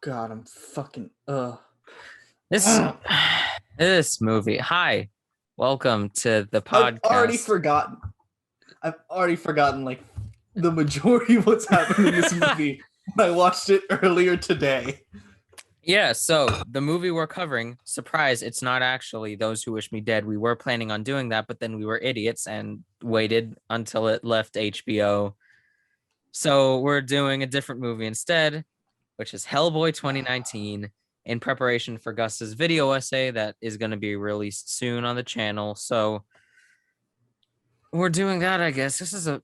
God, I'm fucking This this movie. Hi, welcome to the I've already podcast. forgotten. I've already forgotten like the majority of what's happened in this movie when I watched it earlier today. Yeah, so the movie we're covering, surprise, it's not actually Those Who Wish Me Dead. We were planning on doing that, but then we were idiots and waited until it left HBO. So we're doing a different movie instead, which is Hellboy 2019 in preparation for Gus's video essay that is going to be released soon on the channel. So we're doing that, I guess. This is a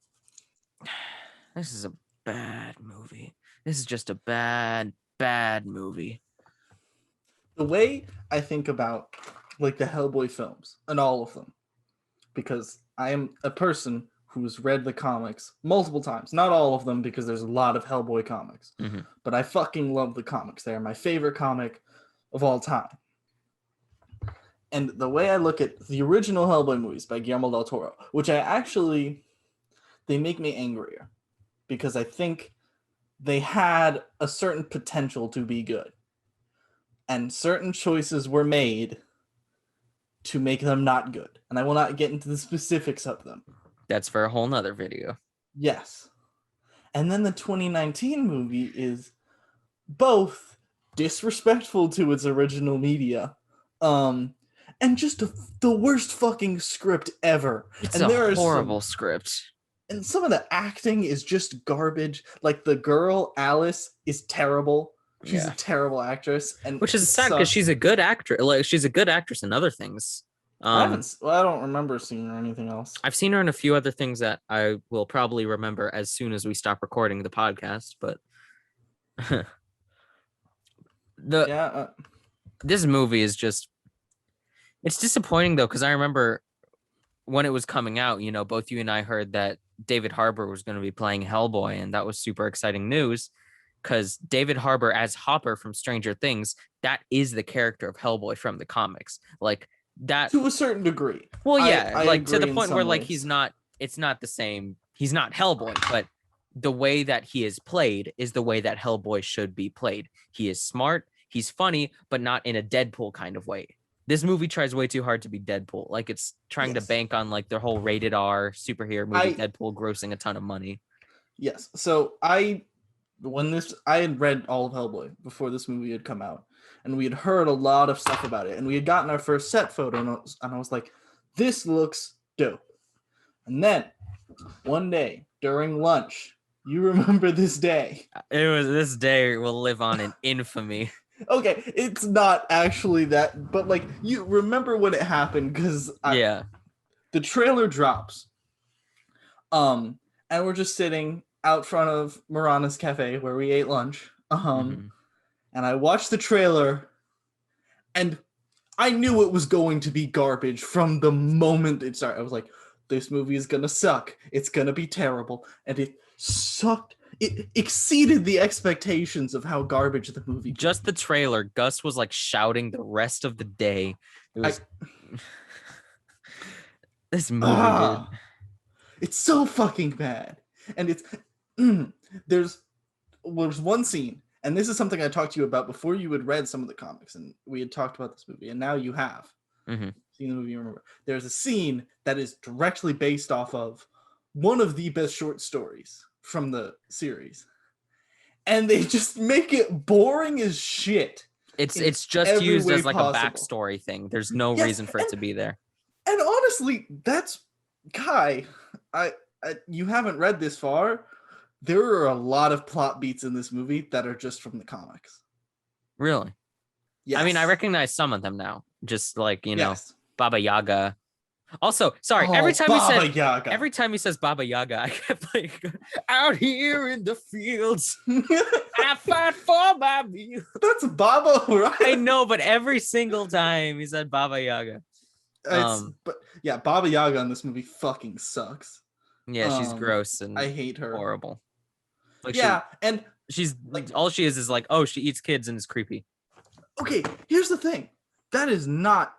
bad movie. This is just a bad movie. The way I think about like the Hellboy films and all of them, because I am a person who's read the comics multiple times. Not all of them, because there's a lot of Hellboy comics. Mm-hmm. But I fucking love the comics. They are my favorite comic of all time. And the way I look at the original Hellboy movies by Guillermo del Toro, which they make me angrier because I think they had a certain potential to be good. And certain choices were made to make them not good. And I will not get into the specifics of them. That's for a whole nother video. Yes. And then the 2019 movie is both disrespectful to its original media, and just the worst fucking script ever. It's and a horrible script. And some of the acting is just garbage. Like the girl, Alice, is terrible. She's a terrible actress. And which is sad because she's a good actress. Like she's a good actress in other things. I don't remember seeing her anything else. I've seen her in a few other things that I will probably remember as soon as we stop recording the podcast. But this movie is just, it's disappointing though, because I remember when it was coming out, you know, both you and I heard that David Harbour was going to be playing Hellboy, and that was super exciting news because David Harbour as Hopper from Stranger Things, that is the character of Hellboy from the comics. Like that to a certain degree. Well, yeah, I like to the point where like ways. it's not the same. He's not Hellboy, but the way that he is played is the way that Hellboy should be played. He is smart, he's funny, but not in a Deadpool kind of way. This movie tries way too hard to be Deadpool. Like it's trying to bank on like their whole rated R superhero movie, Deadpool grossing a ton of money. Yes. So I had read all of Hellboy before this movie had come out, and we had heard a lot of stuff about it, and we had gotten our first set photo, and I was like, this looks dope. And then one day during lunch, you remember this day. This day will live on in infamy. Okay, it's not actually that, but like you remember when it happened because the trailer drops, and we're just sitting out front of Marana's Cafe where we ate lunch, and I watched the trailer, and I knew it was going to be garbage from the moment it started. I was like, this movie is gonna suck. It's gonna be terrible, and it sucked. It exceeded the expectations of how garbage the movie could. Just the trailer, Gus was like shouting the rest of the day. It was this movie, dude. It's so fucking bad. And it's there's one scene, and this is something I talked to you about before you had read some of the comics, and we had talked about this movie, and now you have seen the movie. You remember there's a scene that is directly based off of one of the best short stories from the series, and they just make it boring as shit. It's just used as like a backstory thing. There's no reason for it to be there. And honestly, that's Kai. You haven't read this far. There are a lot of plot beats in this movie that are just from the comics. Really? Yeah. I mean, I recognize some of them now. Just like, you know, Baba Yaga. Also, sorry, every time he says Baba Yaga, I kept like, out here in the fields, I fight for my meal. That's Baba, right? I know, but every single time he said Baba Yaga. But yeah, Baba Yaga in this movie fucking sucks. Yeah, she's gross and I hate her. Horrible. Like and she's like all she is like, oh, she eats kids and is creepy. Okay, here's the thing. That is not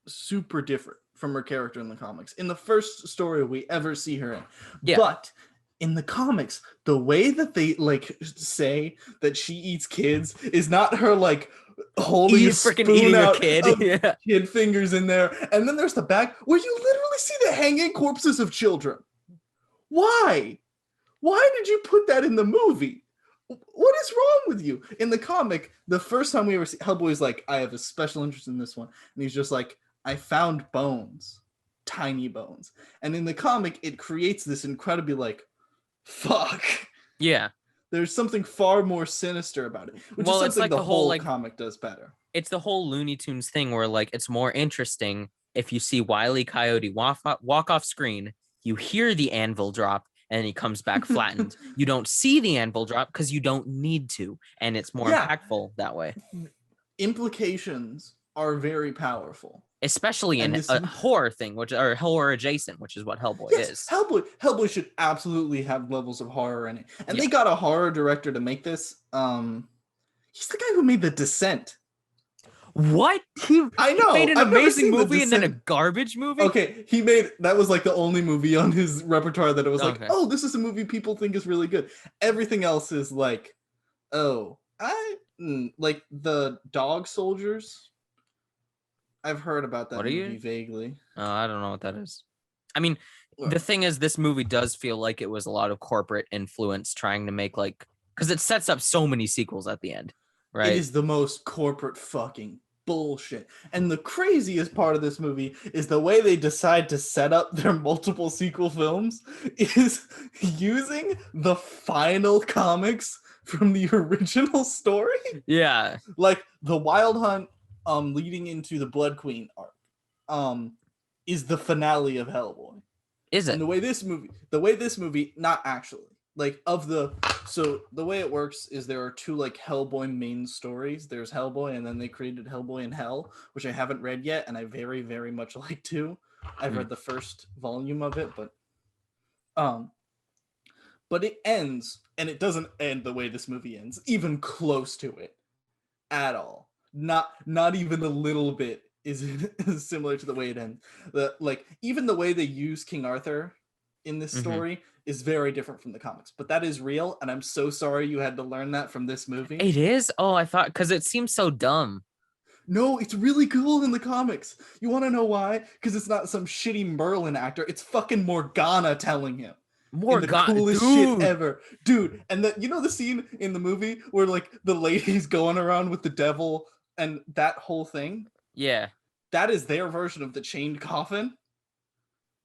super different from her character in the comics. In the first story we ever see her in. Yeah. But in the comics, the way that they like say that she eats kids is not her like holding a spoon out kid. Of kid fingers in there. And then there's the back where you literally see the hanging corpses of children. Why? Why did you put that in the movie? What is wrong with you? In the comic, the first time we ever see Hellboy's like, I have a special interest in this one. And he's just like, I found bones, tiny bones. And in the comic, it creates this incredibly like, fuck. Yeah. There's something far more sinister about it, which is something like the whole like, comic does better. It's the whole Looney Tunes thing where like it's more interesting if you see Wile E. Coyote walk off screen, you hear the anvil drop, and he comes back flattened. You don't see the anvil drop because you don't need to, and it's more impactful that way. Implications are very powerful. Especially in a horror thing, or horror adjacent, which is what Hellboy is. Hellboy should absolutely have levels of horror in it. And they got a horror director to make this. He's the guy who made The Descent. What? I know. He made an amazing movie and then a garbage movie? Okay, that was like the only movie on his repertoire that it was like, oh, this is a movie people think is really good. Everything else is like, like The Dog Soldiers. I've heard about that movie vaguely. I don't know what that is. I mean, the thing is, this movie does feel like it was a lot of corporate influence trying to make like, because it sets up so many sequels at the end, right? It is the most corporate fucking bullshit. And the craziest part of this movie is the way they decide to set up their multiple sequel films is using the final comics from the original story. Yeah. Like the Wild Hunt leading into the Blood Queen arc is the finale of Hellboy. Is it? And the way this movie, not actually, like so the way it works is there are two like Hellboy main stories. There's Hellboy, and then they created Hellboy in Hell, which I haven't read yet, and I very, very much like to. I've read the first volume of it, but it ends, and it doesn't end the way this movie ends, even close to it at all. Not even a little bit is similar to the way it ends. Even the way they use King Arthur in this story is very different from the comics, but that is real, and I'm so sorry you had to learn that from this movie. It is? Oh, I thought, because it seems so dumb. No, it's really cool in the comics. You want to know why? Because it's not some shitty Merlin actor. It's fucking Morgana telling him. The coolest shit ever, dude. And the scene in the movie where like the lady's going around with the devil and that whole thing. Yeah, that is their version of the chained coffin.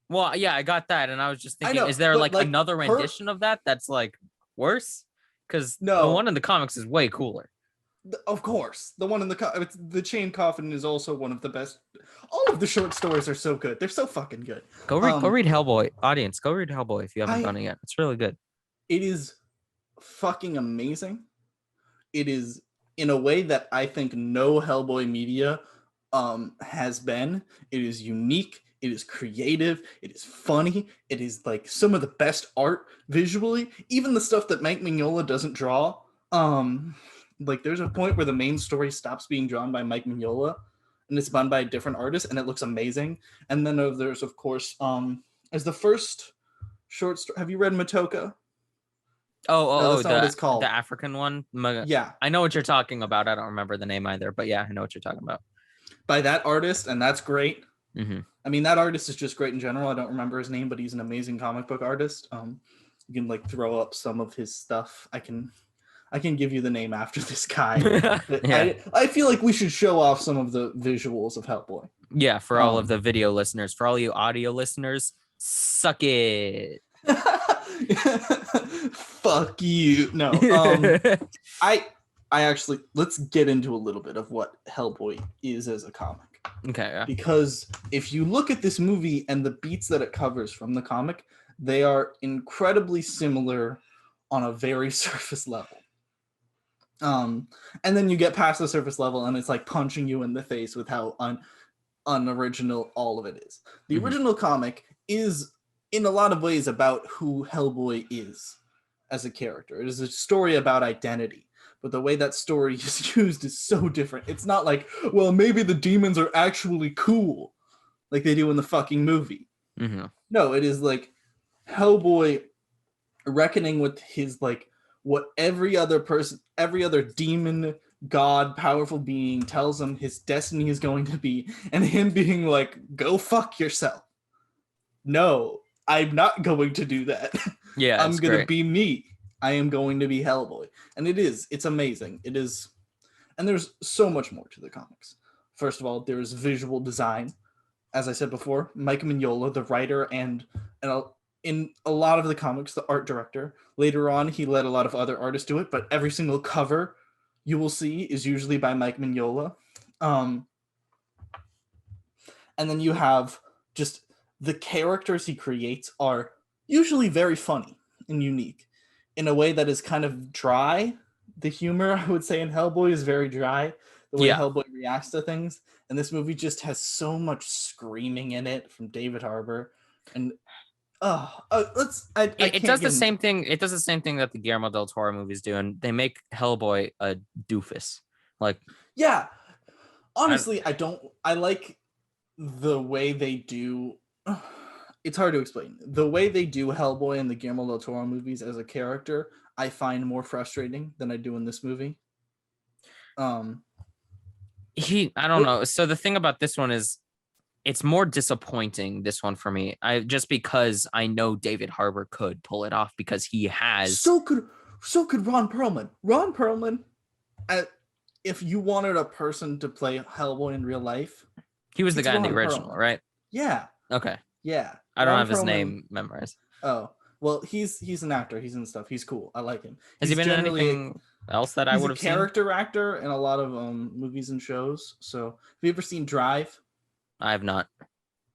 Well, yeah, I got that, and I was just thinking, is there like another rendition of that that's like worse? Because the one in the comics is way cooler. Of course, the one in the chained coffin is also one of the best. All of the short stories are so good; they're so fucking good. Go read Hellboy, audience. Go read Hellboy if you haven't done it yet. It's really good. It is fucking amazing. It is in a way that I think no Hellboy media has been. It is unique. It is creative. It is funny. It is like some of the best art visually. Even the stuff that Mike Mignola doesn't draw. Like there's a point where the main story stops being drawn by Mike Mignola and it's done by a different artist, and it looks amazing. And then there's of course as the first short story. Have you read Matoka? That's not what it's called. The African one. Yeah, I know what you're talking about. I don't remember the name either, but yeah, I know what you're talking about. By that artist, and that's great. I mean, that artist is just great in general. I don't remember his name, but he's an amazing comic book artist. You can like throw up some of his stuff. I can give you the name after this guy. Yeah. I feel like we should show off some of the visuals of Hellboy. Yeah, for all of the video listeners. For all you audio listeners, suck it. Fuck you. No. I actually, let's get into a little bit of what Hellboy is as a comic. Okay. Yeah. Because if you look at this movie and the beats that it covers from the comic, they are incredibly similar on a very surface level. And then you get past the surface level and it's like punching you in the face with how unoriginal all of it is. The original comic is in a lot of ways about who Hellboy is as a character. It is a story about identity, but the way that story is used is so different. It's not like, well, maybe the demons are actually cool like they do in the fucking movie. No, it is like Hellboy reckoning with his like what every other demon, god, powerful being tells him his destiny is going to be, and him being like, go fuck yourself. No, I'm not going to do that. Yeah, I'm going to be me. I am going to be Hellboy. And it's amazing. It is, and there's so much more to the comics. First of all, there's visual design. As I said before, Mike Mignola, the writer, and in a lot of the comics, the art director. Later on, he let a lot of other artists do it, but every single cover you will see is usually by Mike Mignola. And then you have just the characters he creates are usually very funny and unique in a way that is kind of dry. The humor, I would say, in Hellboy is very dry. The way Hellboy reacts to things. And this movie just has so much screaming in it from David Harbour. And it does the same thing. It does the same thing that the Guillermo del Toro movies do, and they make Hellboy a doofus. Like, yeah, honestly, I like the way they do. It's hard to explain. The way they do Hellboy in the Guillermo del Toro movies as a character, I find more frustrating than I do in this movie. I don't know. So the thing about this one is, it's more disappointing, this one, for me. Just because I know David Harbour could pull it off, because he has. So could Ron Perlman. Ron Perlman, if you wanted a person to play Hellboy in real life, he was the guy in the original, right? Yeah. Okay. Yeah. I don't have his name memorized. Oh, well, he's an actor. He's in stuff. He's cool. I like him. Has he been in anything else that I would have seen? He's a character actor in a lot of movies and shows. So, have you ever seen Drive? I have not.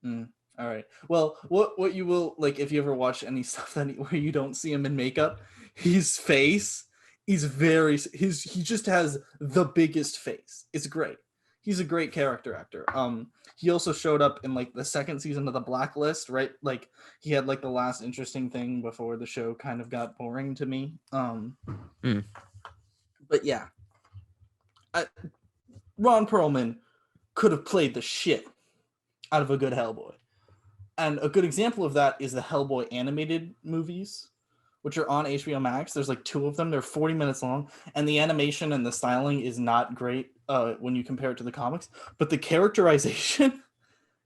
All right. Well, what you will like if you ever watch any stuff where you don't see him in makeup, his face is he just has the biggest face. It's great. He's a great character actor. He also showed up in like the second season of The Blacklist, right? Like he had like the last interesting thing before the show kind of got boring to me. But yeah, Ron Perlman could have played the shit out of a good Hellboy. And a good example of that is the Hellboy animated movies, which are on HBO Max. There's like 2 of them. They're 40 minutes long, and the animation and the styling is not great when you compare it to the comics, but the characterization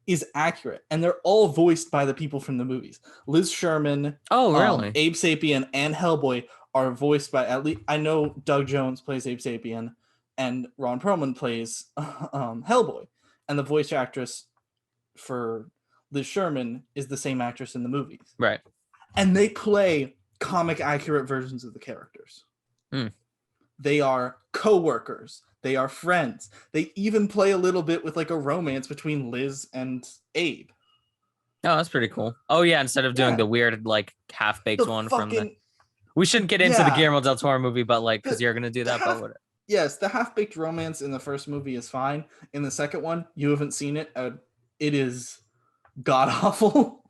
is accurate, and they're all voiced by the people from the movies. Liz Sherman, really? Abe Sapien, and Hellboy are voiced by, at least I know Doug Jones plays Abe Sapien, and Ron Perlman plays Hellboy, and the voice actress for Liz Sherman is the same actress in the movies. Right. And they play comic accurate versions of the characters. They are co-workers. They are friends. They even play a little bit with like a romance between Liz and Abe. Oh, that's pretty cool. Oh yeah, instead of doing the weird like half-baked one from the... We shouldn't get into the Guillermo del Toro movie, but like, because you're gonna do that, but whatever. Yes, the half-baked romance in the first movie is fine. In the second one, you haven't seen it. It is god-awful.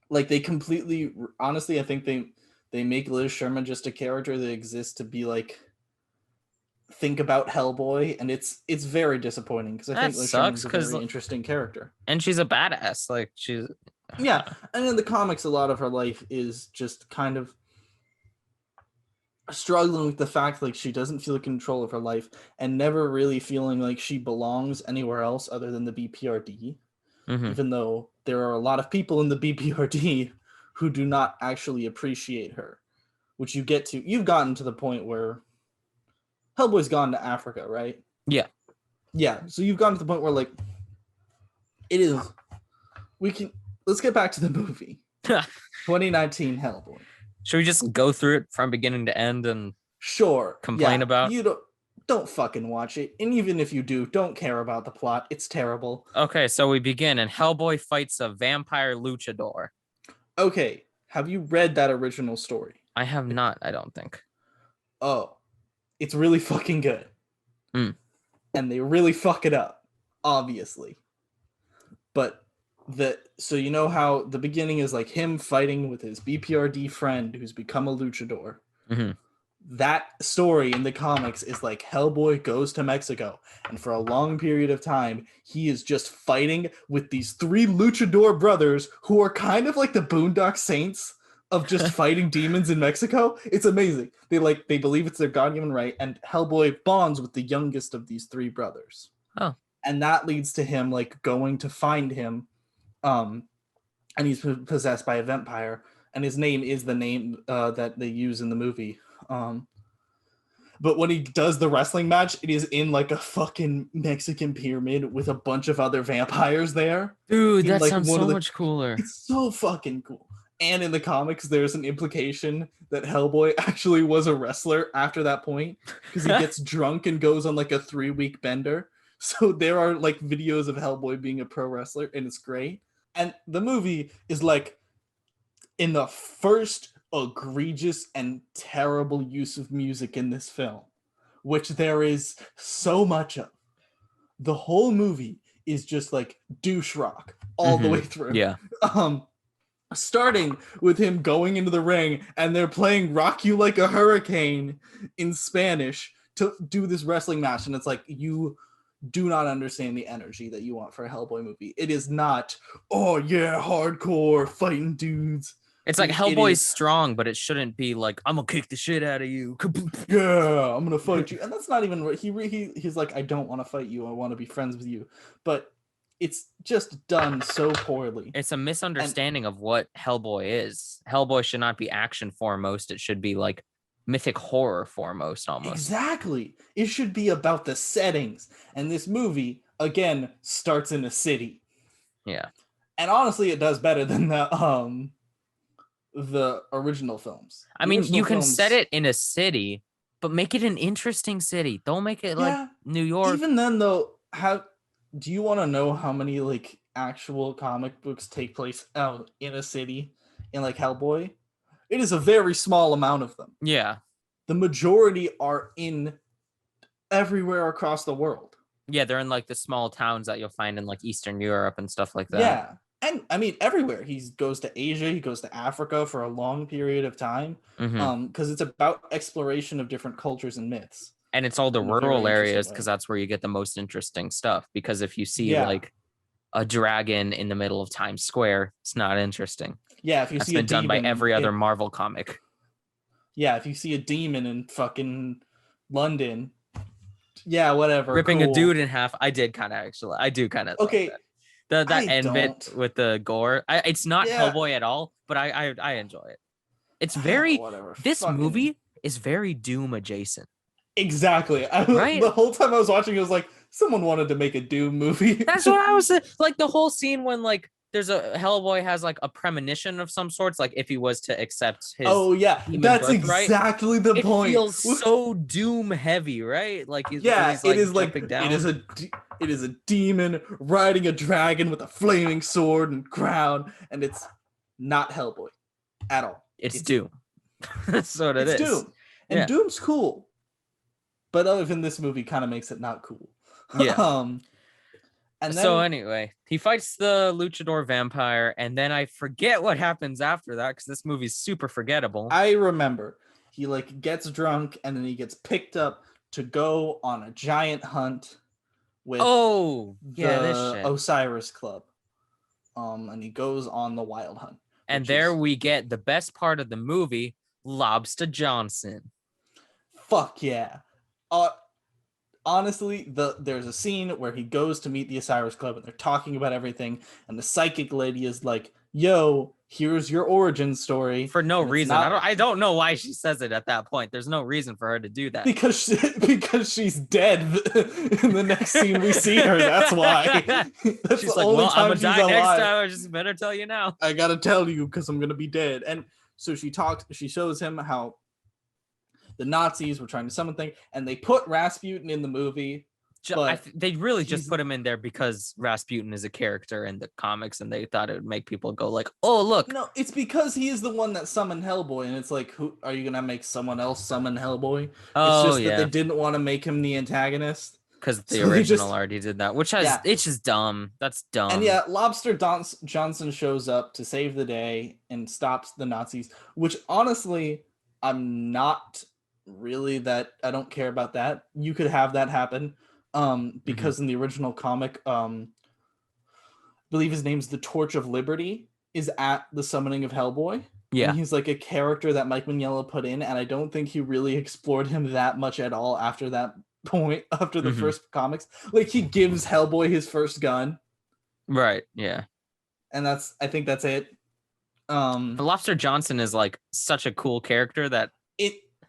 Like, they completely... Honestly, I think they make Liz Sherman just a character that exists to be, like, think about Hellboy, and it's very disappointing, because I think Liz Sherman's a very interesting character. And she's a badass. Like, she's... Yeah, and in the comics, a lot of her life is just kind of struggling with the fact like she doesn't feel control of her life and never really feeling like she belongs anywhere else other than the BPRD. Even though there are a lot of people in the BPRD who do not actually appreciate her, which you've gotten to the point where Hellboy's gone to Africa, right? Yeah. So you've gotten to the point where like let's get back to the movie. 2019 Hellboy. Should we just go through it from beginning to end and complain about? You don't fucking watch it. And even if you do, don't care about the plot. It's terrible. Okay, so we begin and Hellboy fights a vampire luchador. Okay, have you read that original story? I have not, I don't think. Oh, it's really fucking good. And they really fuck it up, obviously. But so you know how the beginning is like him fighting with his BPRD friend who's become a luchador. That story in the comics is like Hellboy goes to Mexico, and for a long period of time, he is just fighting with these 3 luchador brothers who are kind of like the Boondock Saints, of just fighting demons in Mexico. It's amazing. They believe it's their God-given right, and Hellboy bonds with the youngest of these three brothers. Oh. And that leads to him like going to find him. And he's possessed by a vampire, and his name is the name that they use in the movie. But when he does the wrestling match, it is in like a fucking Mexican pyramid with a bunch of other vampires there. Dude, that like sounds so much cooler. It's so fucking cool. And in the comics, there's an implication that Hellboy actually was a wrestler after that point, because he gets drunk and goes on like a 3-week bender. So there are like videos of Hellboy being a pro wrestler, and it's great. And the movie is like in the first egregious and terrible use of music in this film, which there is so much of. The whole movie is just like douche rock all the way through. Yeah. Starting with him going into the ring and they're playing Rock You Like a Hurricane in Spanish to do this wrestling match. And it's like, you do not understand the energy that you want for a Hellboy movie. It is not, oh yeah, hardcore fighting dudes. It's like Hellboy's strong, but it shouldn't be like, I'm gonna kick the shit out of you. Yeah, I'm gonna fight you. And that's not even he's like, I don't want to fight you. I want to be friends with you. But it's just done so poorly. It's a misunderstanding of what Hellboy is. Hellboy should not be action foremost. It should be like mythic horror foremost, almost. Exactly. It should be about the settings. And this movie, again, starts in a city. Yeah. And honestly, it does better than the original films. I mean, you can set it in a city, but make it an interesting city. Don't make it like New York. Even then, though, do you want to know how many like actual comic books take place out in a city in like Hellboy? It is a very small amount of them. Yeah. The majority are in everywhere across the world. Yeah, they're in like the small towns that you'll find in like Eastern Europe and stuff like that. Yeah. And I mean, everywhere. He goes to Asia, he goes to Africa for a long period of time. Because it's about exploration of different cultures and myths. And it's all the rural areas because that's where you get the most interesting stuff. Because if you see like a dragon in the middle of Times Square, it's not interesting. Yeah, if you see a demon, done by every other Marvel comic. Yeah, if you see a demon in fucking London, yeah, whatever. Ripping a dude in half, I do kind of. Okay. That end bit with the gore, it's not Hellboy at all, but I enjoy it. It's very this movie is very Doom adjacent. Exactly. The whole time I was watching, it was like someone wanted to make a Doom movie. That's what I was like. The whole scene when like there's a Hellboy has like a premonition of some sorts, like if he was to accept his. Oh yeah, that's exactly the point. It feels so Doom heavy, right? Like it is like down. It is a demon riding a dragon with a flaming sword and crown, and it's not Hellboy at all. It's Doom. That's what it is. It's Doom, and Doom's cool. But other than this movie kind of makes it not cool. Yeah. And then, so anyway, he fights the luchador vampire, and then I forget what happens after that because this movie's super forgettable. I remember. He like gets drunk and then he gets picked up to go on a giant hunt with the Osiris Club. And he goes on the wild hunt. And there we get the best part of the movie, Lobster Johnson. Fuck yeah. Honestly, there's a scene where he goes to meet the Osiris Club and they're talking about everything, and the psychic lady is like, yo, here's your origin story. For no reason. I don't know why she says it at that point. There's no reason for her to do that. Because she's dead in the next scene we see her. That's why. That's she's like, well, I'm gonna die next time. I just better tell you now. I gotta tell you because I'm gonna be dead. And so she shows him how the Nazis were trying to summon things, and they put Rasputin in the movie. They really just put him in there because Rasputin is a character in the comics, and they thought it would make people go like, "Oh, look!" No, it's because he is the one that summoned Hellboy, and it's like, who are you gonna make someone else summon Hellboy? Oh, it's just that they didn't want to make him the antagonist because the original already did that, which it's just dumb. That's dumb. And Lobster Johnson shows up to save the day and stops the Nazis, which honestly, I'm not really that I don't care about that. You could have that happen because in the original comic I believe his name's the Torch of Liberty is at the summoning of Hellboy. Yeah. And he's like a character that Mike Mignola put in, and I don't think he really explored him that much at all after that point, after the first comics. Like, he gives Hellboy his first gun. Right, yeah. And I think that's it. Lobster Johnson is like such a cool character that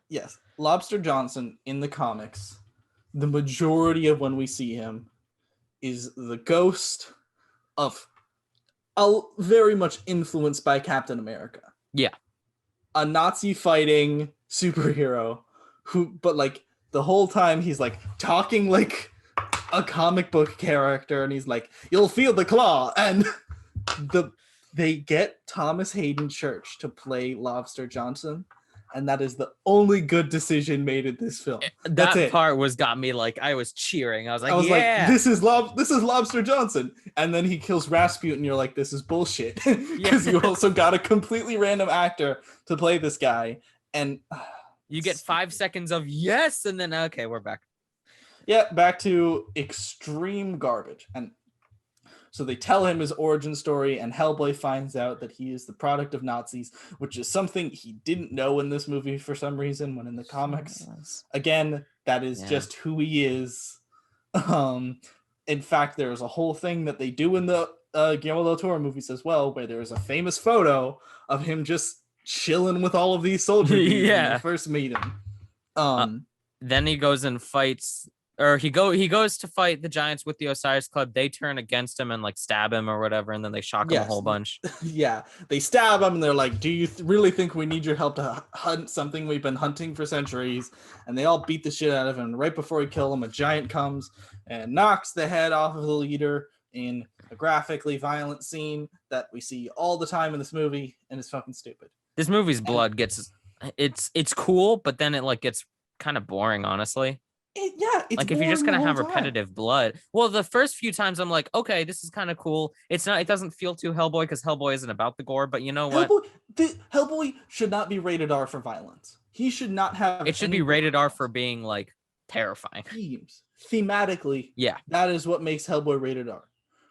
yes, Lobster Johnson in the comics, the majority of when we see him is the ghost of very much influenced by Captain America. Yeah. A Nazi fighting superhero but like the whole time he's like talking like a comic book character, and he's like, "You'll feel the claw," and they get Thomas Hayden Church to play Lobster Johnson, and that is the only good decision made in this film. That's that part got me like, I was cheering. I was like, this is Lobster Johnson, and then he kills Rasputin, and you're like, this is bullshit, because you also got a completely random actor to play this guy, and you get 5 seconds of yes, and then okay, we're back. Yeah, back to extreme garbage. And so they tell him his origin story, and Hellboy finds out that he is the product of Nazis, which is something he didn't know in this movie for some reason, when in the comics, again, that is just who he is. In fact, there's a whole thing that they do in the Guillermo del Toro movies as well, where there's a famous photo of him just chilling with all of these soldiers when you first meet him. Then he goes and fights, or he goes to fight the Giants with the Osiris Club. They turn against him and like stab him or whatever, and then they shock him a whole bunch. Yeah, they stab him, and they're like, "Do you really think we need your help to hunt something we've been hunting for centuries?" And they all beat the shit out of him. Right before he kills him, a giant comes and knocks the head off of the leader in a graphically violent scene that we see all the time in this movie, and it's fucking stupid. This movie's blood it's cool, but then it like gets kind of boring, honestly. It's like if you're just gonna have repetitive blood. Well, the first few times I'm like, okay, this is kind of cool. It doesn't feel too Hellboy, because Hellboy isn't about the gore. But you know what? Hellboy should not be rated R for violence. He should not have. It should be rated R for being like terrifying. Thematically, that is what makes Hellboy rated R,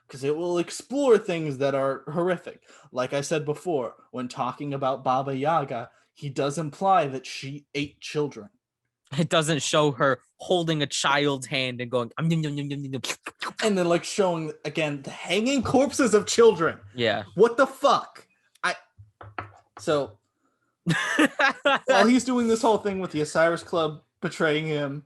because it will explore things that are horrific. Like I said before, when talking about Baba Yaga, he does imply that she ate children. It doesn't show her holding a child's hand and going, and then like showing again the hanging corpses of children. Yeah. What the fuck? So while he's doing this whole thing with the Osiris Club betraying him,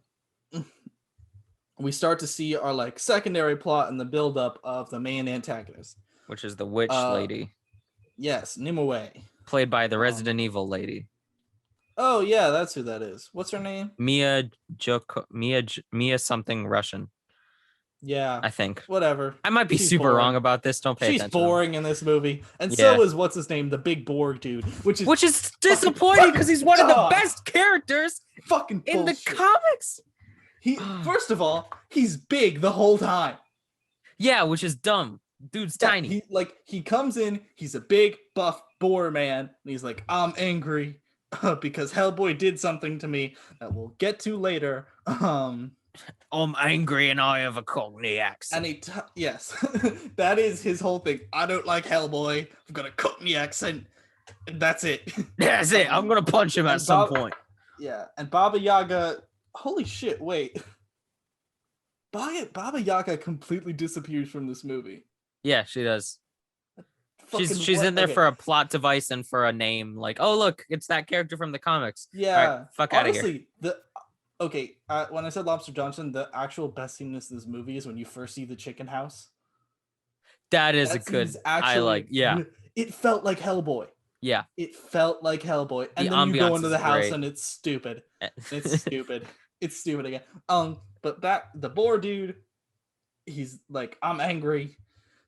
we start to see our like secondary plot and the buildup of the main antagonist, which is the witch lady. Yes, Nimue, played by the Resident Evil lady. Oh yeah, that's who that is. What's her name? Mia something Russian. Yeah, I think. Whatever. I might be super wrong about this. Don't pay attention. She's boring in this movie, and so is what's his name, the big Borg dude, which is disappointing because he's one of the best characters fucking in the comics. First of all, he's big the whole time. Yeah, which is dumb. Dude's tiny. He comes in, he's a big buff boar man, and he's like, I'm angry because Hellboy did something to me that we'll get to later. I'm angry and I have a Cockney accent. And yes, that is his whole thing. I don't like Hellboy. I've got a Cockney accent. And that's it. That's it. I'm gonna punch him at some point. Yeah, and Baba Yaga. Holy shit! Wait, Baba Yaga completely disappears from this movie. Yeah, she does. She's in there for a plot device and for a name. Like, oh look, it's that character from the comics. Yeah, right, fuck out of here. When I said Lobster Johnson, the actual best scene in this movie is when you first see the chicken house. That is a good. I like. Yeah, it felt like Hellboy. Yeah, it felt like Hellboy, and then you go into the house and it's stupid. It's stupid. It's stupid again. But the boar dude, he's like, I'm angry.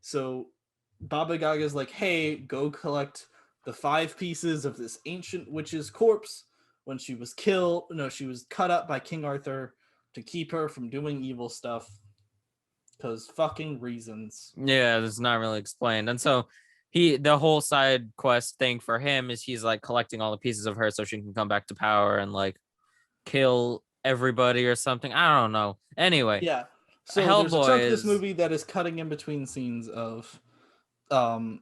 So Baba Yaga's like, hey, go collect the 5 pieces of this ancient witch's corpse when she was killed. No, she was cut up by King Arthur to keep her from doing evil stuff. Because fucking reasons. Yeah, it's not really explained. And so the whole side quest thing for him is he's like collecting all the pieces of her so she can come back to power and like kill everybody or something. I don't know. Anyway. Yeah. So there's a chunk of this movie that is cutting in between scenes of the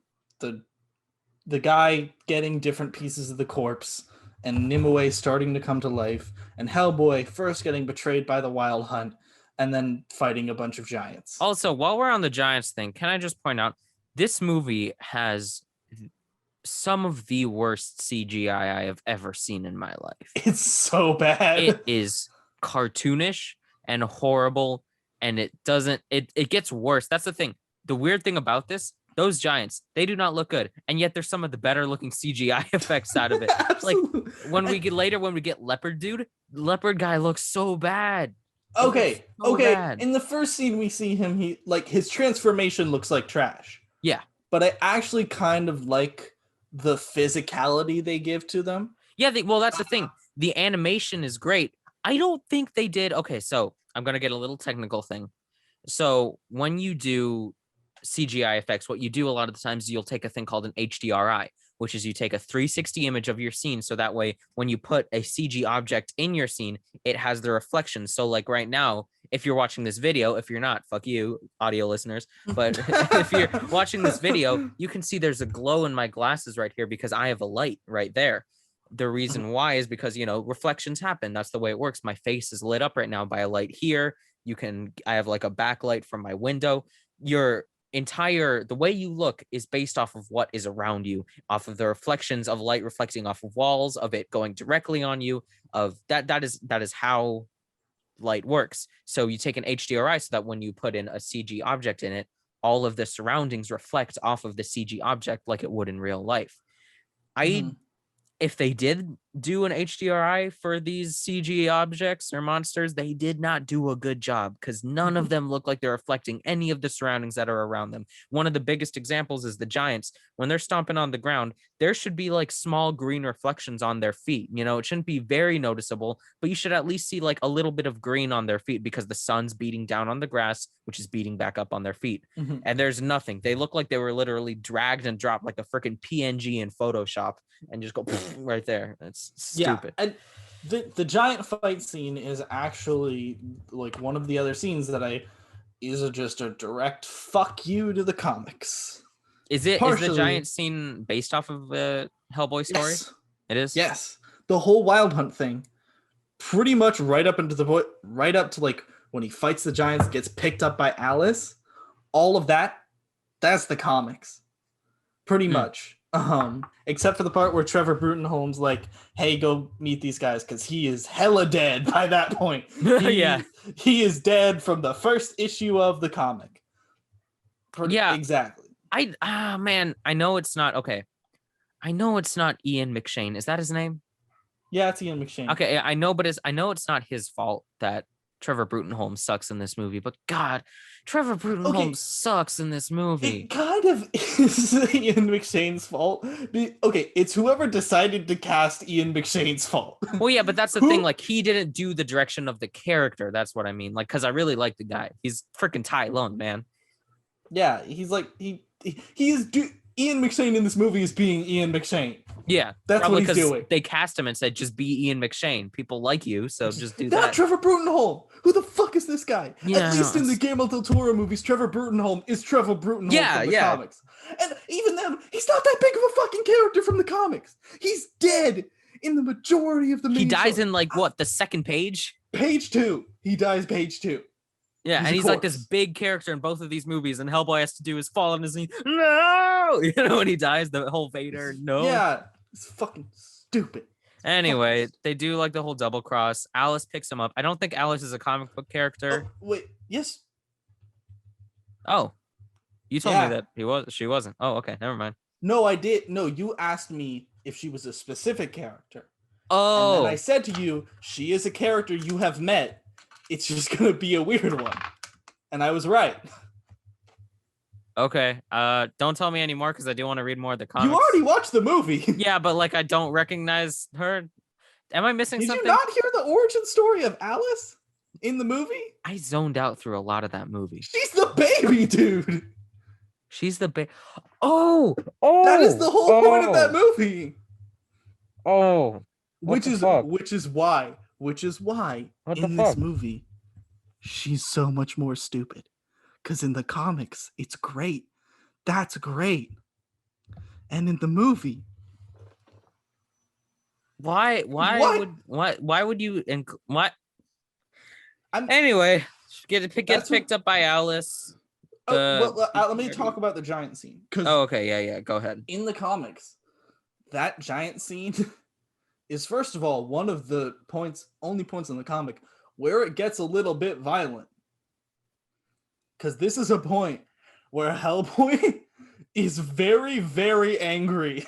the guy getting different pieces of the corpse, and Nimue starting to come to life, and Hellboy first getting betrayed by the Wild Hunt, and then fighting a bunch of giants. Also, while we're on the giants thing, can I just point out this movie has some of the worst CGI I have ever seen in my life. It's so bad. It is cartoonish and horrible, and it gets worse. That's the thing. The weird thing about this, those giants, they do not look good, and yet there's some of the better looking CGI effects out of it. Like when we get leopard dude, leopard guy looks so bad. Okay. Bad. In the first scene we see him, he like his transformation looks like trash. Yeah. But I actually kind of like the physicality they give to them. Yeah, well, that's the thing. The animation is great. I don't think they did. Okay, so I'm going to get a little technical thing. So when you do CGI effects, what you do a lot of the times, you'll take a thing called an HDRI, which is you take a 360 image of your scene. So that way, when you put a CG object in your scene, it has the reflection. So like right now, if you're watching this video, if you're not, fuck you, audio listeners. But if you're watching this video, you can see there's a glow in my glasses right here because I have a light right there. The reason why is because, reflections happen. That's the way it works. My face is lit up right now by a light here. I have like a backlight from my window. The way you look is based off of what is around you, off of the reflections of light reflecting off of walls, of it going directly on you, of that is how light works. So you take an HDRI so that when you put in a CG object in it, all of the surroundings reflect off of the CG object like it would in real life. If they did do an HDRI for these CG objects or monsters, they did not do a good job because none of them look like they're reflecting any of the surroundings that are around them. One of the biggest examples is the giants. When they're stomping on the ground, there should be like small green reflections on their feet. It shouldn't be very noticeable, but you should at least see like a little bit of green on their feet because the sun's beating down on the grass, which is beating back up on their feet. And there's nothing. They look like they were literally dragged and dropped like a freaking PNG in Photoshop and just go right there. It's stupid. Yeah, and the giant fight scene is actually like one of the other scenes that is just a direct fuck you to the comics. Is the giant scene based off of the Hellboy story? Yes. It is? Yes. The whole Wild Hunt thing, pretty much right up to like when he fights the giants, gets picked up by Alice, all of that's the comics. Pretty much. Except for the part where Trevor Bruttenholm's like, hey, go meet these guys because he is hella dead by that point. He is dead from the first issue of the comic. Exactly. I know it's not okay. I know it's not Ian McShane. Is that his name? Yeah, it's Ian McShane. Okay, I know it's not his fault that Trevor Bruttenholm sucks in this movie, but God, Trevor Bruttenholm sucks in this movie. It kind of is Ian McShane's fault. Okay, it's whoever decided to cast Ian McShane's fault. Well, yeah, but that's the thing. Like, he didn't do the direction of the character. That's what I mean. Like, because I really like the guy. He's freaking Tai Lung, man. Yeah, he's like he is. Ian McShane in this movie is being Ian McShane. Yeah, that's what he's doing. They cast him and said, "Just be Ian McShane. People like you, so just do that." Not Trevor Bruttenholm. Who the fuck is this guy? Yeah, At least in the Guillermo del Toro movies, Trevor Bruttenholm is Trevor Bruttenholm from the comics. And even then, he's not that big of a fucking character from the comics. He's dead in the majority of the. He dies in like what, the second page? Page 2. He dies page 2. Yeah, and he's like this big character in both of these movies, and Hellboy has to do is fall on his knee. No, when he dies, the whole Vader. No. Yeah, it's fucking stupid. Anyway, they do like the whole double cross. Alice picks him up. I don't think Alice is a comic book character. Oh, wait, yes. Oh, you told me that she wasn't. Oh, okay, never mind. No, I did. No, you asked me if she was a specific character. Oh, and then I said to you, she is a character you have met. It's just gonna be a weird one, and I was right. Okay. Don't tell me anymore because I do want to read more of the comics. You already watched the movie. Yeah, but like I don't recognize her. Am I missing something? Did you not hear the origin story of Alice in the movie? I zoned out through a lot of that movie. She's the baby, dude. She's the baby. Oh, that is the whole point of that movie. Oh, which is why in this movie she's so much more stupid. Because in the comics, it's great. That's great. And in the movie, why would you what? Anyway, gets picked up by Alice. Let me talk about the giant scene. Okay, yeah, go ahead. In the comics, that giant scene is, first of all, one of the only points in the comic where it gets a little bit violent. Because this is a point where Hellboy is very, very angry,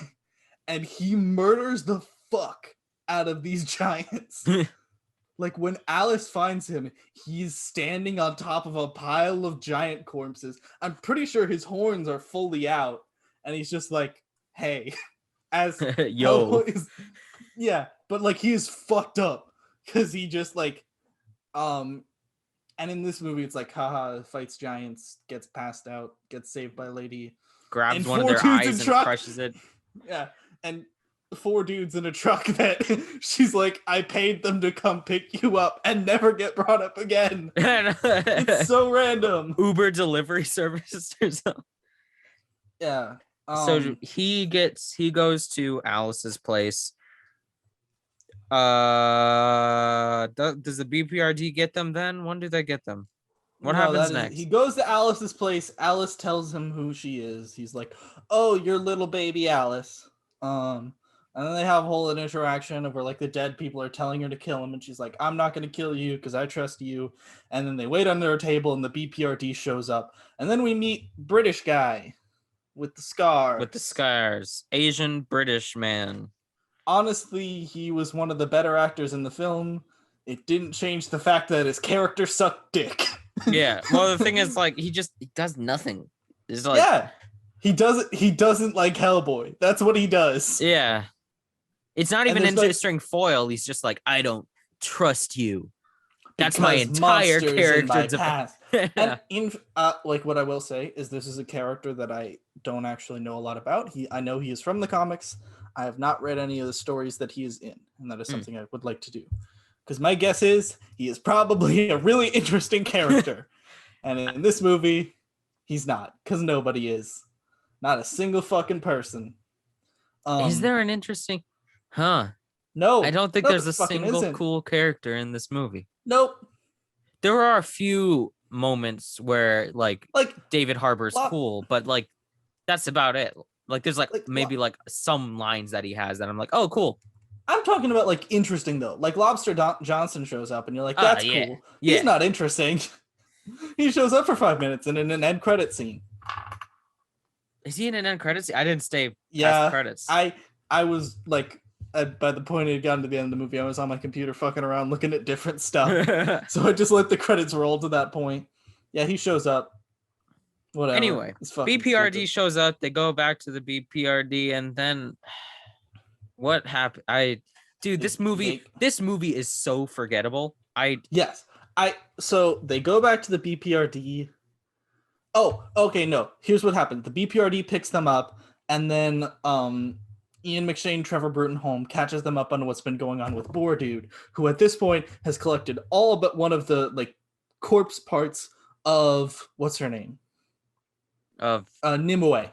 and he murders the fuck out of these giants. Like, when Alice finds him, he's standing on top of a pile of giant corpses. I'm pretty sure his horns are fully out, and he's just like, hey, as yo. Yeah, but like, he's fucked up, because he just like, and in this movie, it's like, haha, fights giants, gets passed out, gets saved by a lady, grabs one of their eyes and crushes it. Yeah, and 4 dudes in a truck that she's like, I paid them to come pick you up and never get brought up again. It's so random. Uber delivery service or something. Yeah. So he goes to Alice's place. Does the BPRD get them then? When do they get them? What happens next? He goes to Alice's place. Alice tells him who she is. He's like, oh, you're little baby Alice. And then they have a whole interaction of where like the dead people are telling her to kill him, and she's like, I'm not gonna kill you because I trust you. And then they wait under a table, and the BPRD shows up, and then we meet British guy with the scars. Asian British man. Honestly, he was one of the better actors in the film. It didn't change the fact that his character sucked dick. Yeah. Well, the thing is, like, he does nothing. It's like, yeah. He doesn't like Hellboy. That's what he does. Yeah. It's not even interesting foil. He's just like, I don't trust you. That's my entire character. And like, what I will say is this is a character that I don't actually know a lot about. I know he is from the comics. I have not read any of the stories that he is in, and that is something I would like to do. Because my guess is he is probably a really interesting character. And in this movie, he's not, because nobody is. Not a single fucking person. Is there an interesting... Huh. No. I don't think there's a single cool character in this movie. Nope. There are a few moments where, like David Harbour's cool, but, like, that's about it. Like, there's, maybe some lines that he has that I'm like, oh, cool. I'm talking about, like, interesting, though. Like, Lobster Johnson shows up, and you're like, that's cool. Yeah. He's not interesting. He shows up for 5 minutes and in an end credit scene. Is he in an end credit scene? I didn't stay past the credits. I was, like... by the point it had gotten to the end of the movie, I was on my computer fucking around looking at different stuff. So I just let the credits roll to that point. Yeah, he shows up. Whatever. Anyway, BPRD shows up. They go back to the BPRD, and then what happened? This movie is so forgettable. So they go back to the BPRD. Oh, okay, no. Here's what happened. The BPRD picks them up, and then Ian McShane, Trevor Bruttenholm catches them up on what's been going on with Boar Dude, who at this point has collected all but one of the like corpse parts of what's her name? Of Nimue.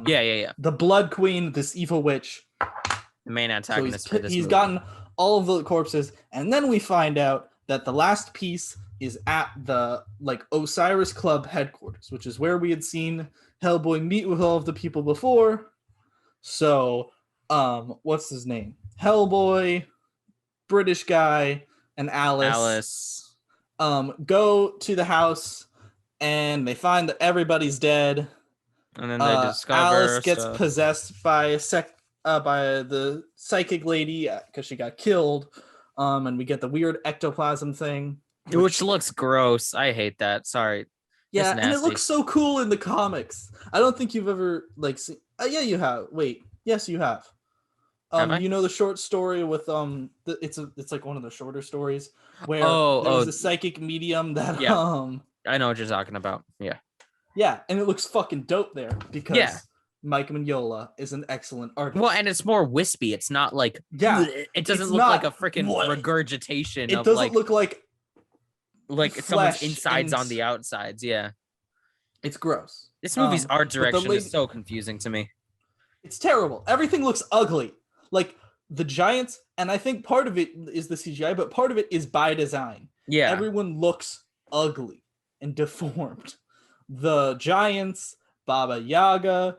Yeah. The Blood Queen, this evil witch. The main antagonist for this He's movie. gotten all of the corpses, and then we find out that the last piece is at the like Osiris Club headquarters, which is where we had seen Hellboy meet with all of the people before. So, what's his name? Hellboy, British guy, and Alice. Go to the house, and they find that everybody's dead. And then they discover Alice gets possessed by the psychic lady because she got killed. And we get the weird ectoplasm thing, which looks gross. I hate that. Sorry. Yeah, and it looks so cool in the comics. I don't think you've ever like seen. Yeah, you have. Wait, yes, you have. You know the short story with it's like one of the shorter stories where there was a psychic medium that I know what you're talking about. Yeah, and it looks fucking dope there because Mike Mignola is an excellent artist. Well, and it's more wispy. It's not like it doesn't look like a freaking regurgitation. It doesn't look like someone's insides on the outsides. Yeah, it's gross. This movie's art direction is so confusing to me. It's terrible. Everything looks ugly. Like the giants, and I think part of it is the CGI, but part of it is by design. Yeah. Everyone looks ugly and deformed. The giants, Baba Yaga,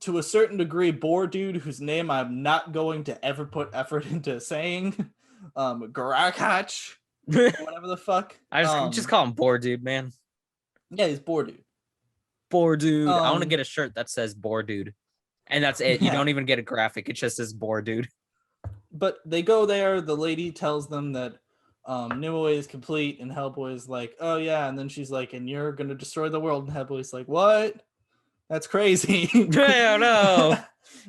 to a certain degree, Boar Dude, whose name I'm not going to ever put effort into saying, Garakach, whatever the fuck. I just call him Boar Dude, man. Yeah, he's Boar Dude. Boar Dude. I want to get a shirt that says Boar Dude. And that's it. You don't even get a graphic. It just says Boar Dude. But they go there. The lady tells them that Nimue is complete, and Hellboy is like, oh yeah. And then she's like, and you're going to destroy the world. And Hellboy's like, what? That's crazy. I know.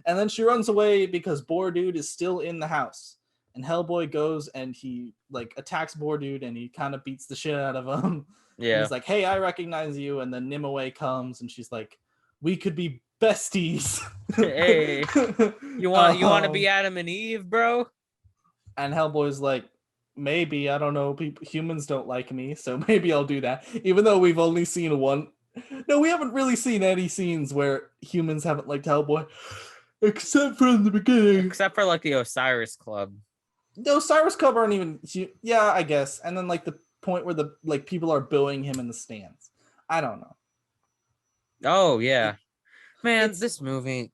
And then she runs away because Boar Dude is still in the house. And Hellboy goes and he like attacks Boar Dude and he kind of beats the shit out of him. Yeah. And he's like, hey, I recognize you. And then Nimue comes and she's like, we could be besties. Hey, you want to be Adam and Eve, bro? And Hellboy's like, maybe, I don't know. Humans don't like me, so maybe I'll do that. Even though we've only seen one. No, we haven't really seen any scenes where humans haven't liked Hellboy, except from the beginning. Except for like the Osiris Club. The Osiris Club aren't even. Yeah, I guess. And then like the point where the like people are booing him in the stands. I don't know. Oh yeah. Man, this movie,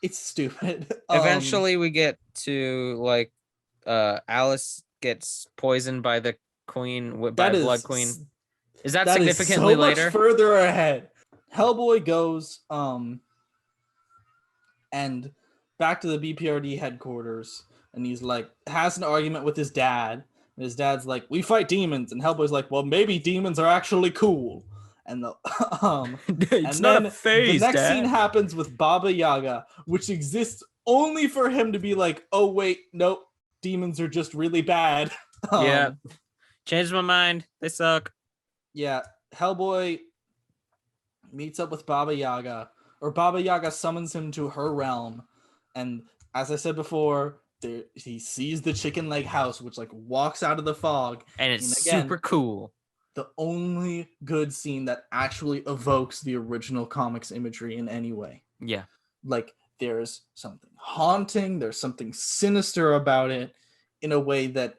it's stupid. Eventually we get to like Alice gets poisoned by the queen, by Blood Queen. Is that significantly later? Much further ahead. Hellboy goes and back to the BPRD headquarters, and he's like has an argument with his dad, and his dad's like, we fight demons, and Hellboy's like, well, maybe demons are actually cool. And the it's and not a phase. The next scene happens with Baba Yaga, which exists only for him to be like, oh wait, nope, demons are just really bad. Yeah, changed my mind. They suck. Yeah, Hellboy meets up with Baba Yaga, or Baba Yaga summons him to her realm, and as I said before, he sees the chicken leg house, which like walks out of the fog, and it's super cool. The only good scene that actually evokes the original comics imagery in any way. Yeah. Like there's something haunting, there's something sinister about it in a way that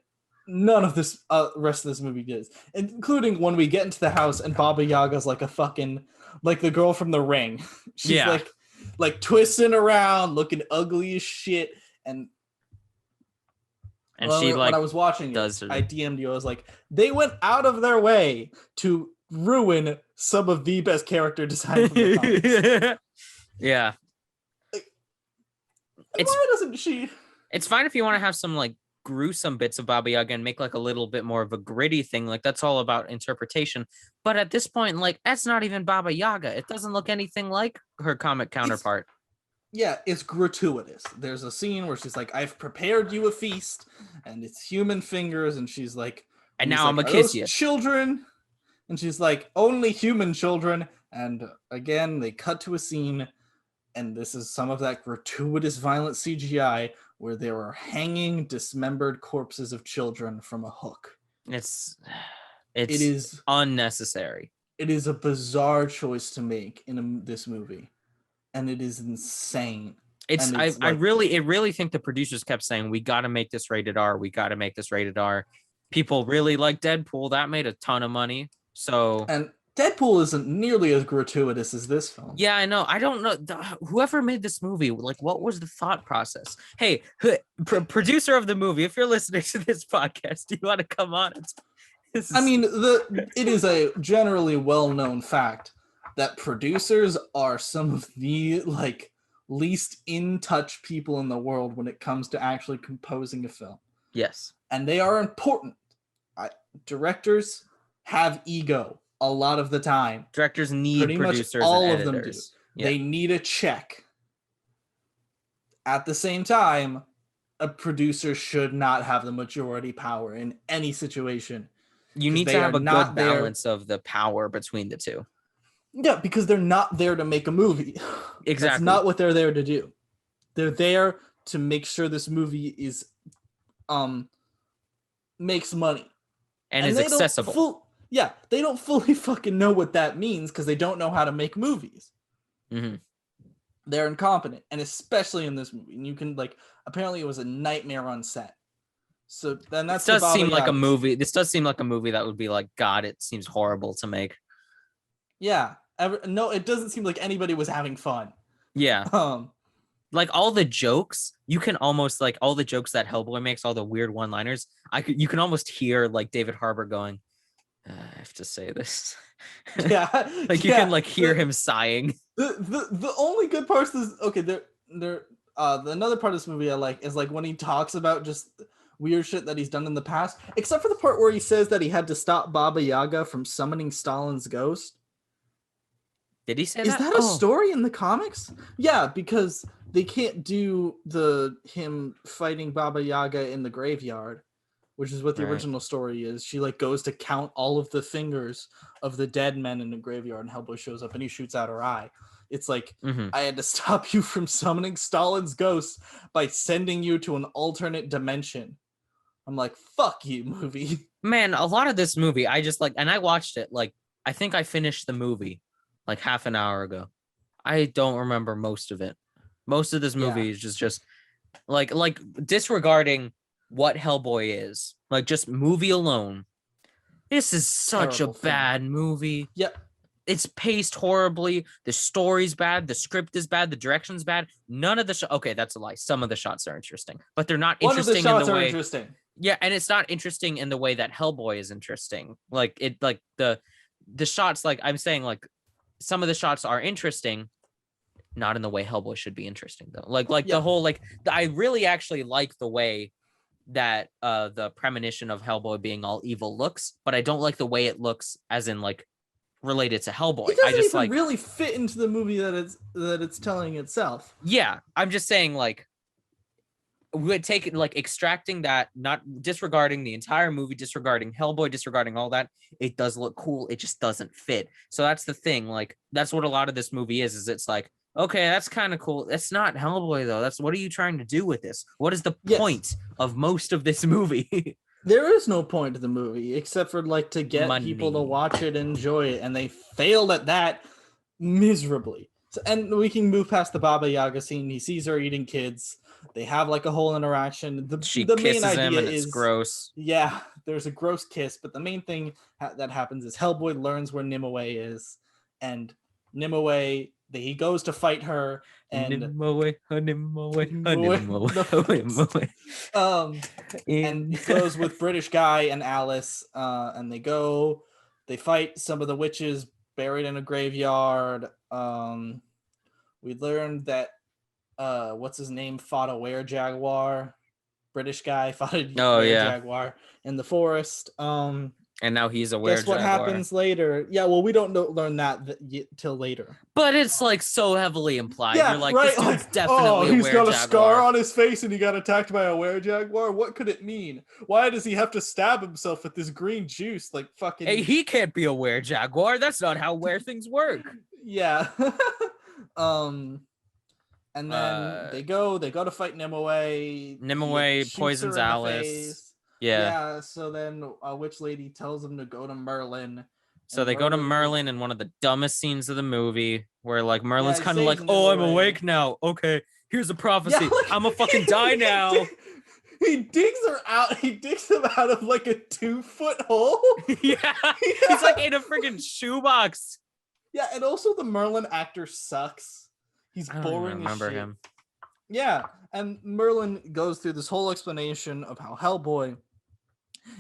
none of this rest of this movie does. Including when we get into the house and Baba Yaga's like a fucking, like the girl from The Ring. She's like twisting around, looking ugly as shit. And she like when I was watching it, I DM'd you. I was like, they went out of their way to ruin some of the best character design from the comics. Yeah. Why doesn't she? It's fine if you want to have some like gruesome bits of Baba Yaga and make like a little bit more of a gritty thing. Like that's all about interpretation. But at this point, like that's not even Baba Yaga. It doesn't look anything like her comic counterpart. It's gratuitous. There's a scene where she's like, I've prepared you a feast, and it's human fingers, and she's like, and now I'm gonna kiss you. Children? And she's like, only human children. And again, they cut to a scene, and this is some of that gratuitous violent CGI where they were hanging dismembered corpses of children from a hook. It is unnecessary. It is a bizarre choice to make in this movie. And it is insane. I really think the producers kept saying, we got to make this rated R. We got to make this rated R. People really like Deadpool. That made a ton of money. So, and Deadpool isn't nearly as gratuitous as this film. Yeah, I know. I don't know. Whoever made this movie, like, what was the thought process? Hey, producer of the movie, if you're listening to this podcast, do you want to come on? It is a generally well-known fact that producers are some of the like least in touch people in the world when it comes to actually composing a film. Yes. And they are important. Directors have ego a lot of the time. Directors need pretty producers. Much all and of them do. Yeah. They need a check. At the same time, a producer should not have the majority power in any situation. You need to have a good balance of the power between the two. Yeah, because they're not there to make a movie. Exactly. That's not what they're there to do. They're there to make sure this movie is makes money. And is accessible. They don't fully fucking know what that means because they don't know how to make movies. Mm-hmm. they're incompetent, and especially in this movie. And you can like, apparently it was a nightmare on set. So then that's This does seem like a movie. This does seem like a movie that would be like, God, it seems horrible to make. Yeah. No, it doesn't seem like anybody was having fun. Yeah. Like all the jokes, you can almost like all the jokes that Hellboy makes, all the weird one-liners. You can almost hear like David Harbour going, I have to say this. Yeah. Like you can like hear him sighing. The only good parts is another part of this movie I like is like when he talks about just weird shit that he's done in the past, except for the part where he says that he had to stop Baba Yaga from summoning Stalin's ghost. Did he say that? Is that a story in the comics? Yeah, because they can't do him fighting Baba Yaga in the graveyard, which is what the original story is. She like goes to count all of the fingers of the dead men in the graveyard, and Hellboy shows up and he shoots out her eye. It's like, I had to stop you from summoning Stalin's ghost by sending you to an alternate dimension. I'm like, fuck you, movie. Man, a lot of this movie, I just like, and I watched it, like, I think I finished the movie like half an hour ago. I don't remember most of it. Most of this movie is just like disregarding what Hellboy is, like just movie alone. This is such a bad movie. Yep. It's paced horribly. The story's bad. The script is bad. The direction's bad. None of the okay, that's a lie. Some of the shots are interesting, but they're not interesting in the way. Interesting. Yeah, and it's not interesting in the way that Hellboy is interesting. Like it, like the shots. Like I'm saying, like some of the shots are interesting, not in the way Hellboy should be interesting though. Like the whole like I really actually like the way that the premonition of Hellboy being all evil looks, but I don't like the way it looks as in like related to Hellboy. It doesn't I just even like really fit into the movie that it's telling itself. Yeah, I'm just saying like we would take it like extracting that, not disregarding the entire movie, disregarding Hellboy, disregarding all that. It does look cool. It just doesn't fit. So that's the thing. Like that's what a lot of this movie is it's like, okay, that's kind of cool. That's not Hellboy though. That's what are you trying to do with this? What is the point of most of this movie? There is no point to the movie except for like to get people to watch it and enjoy it, and they failed at that miserably. So, and we can move past the Baba Yaga scene. He sees her eating kids. They have like a whole interaction. She the kisses main idea him and is it's gross. Yeah, there's a gross kiss, but the main thing that happens is Hellboy learns where Nimue is, and Nimue he goes to fight her, and Nimue. And he goes with British Guy and Alice, and they fight some of the witches buried in a graveyard. We learned that what's his name fought a were-jaguar. British Guy fought a were-jaguar in the forest. And now he's a were-jaguar. Guess what happens later? Yeah, well, we don't learn that till later. But it's like so heavily implied. Yeah, you're like, right? this dude's definitely a he's were-jaguar. got a scar on his face and he got attacked by a were-jaguar. What could it mean? Why does he have to stab himself with this green juice? Like fucking. Hey, he can't be a were-jaguar. That's not how were things work. Yeah. And then they go to fight Nimue. Nimue poisons Alice. Yeah. So then a witch lady tells them to go to Merlin. So they go to Merlin in one of the dumbest scenes of the movie, where like Merlin's kind of like, "Oh, I'm awake now. Okay, here's a prophecy. I'm gonna fucking die now." He digs her out. He digs him out of like a 2-foot hole. Yeah, he's like in a freaking shoebox. Yeah, and also the Merlin actor sucks. He's boring. I don't remember him. Yeah, and Merlin goes through this whole explanation of how Hellboy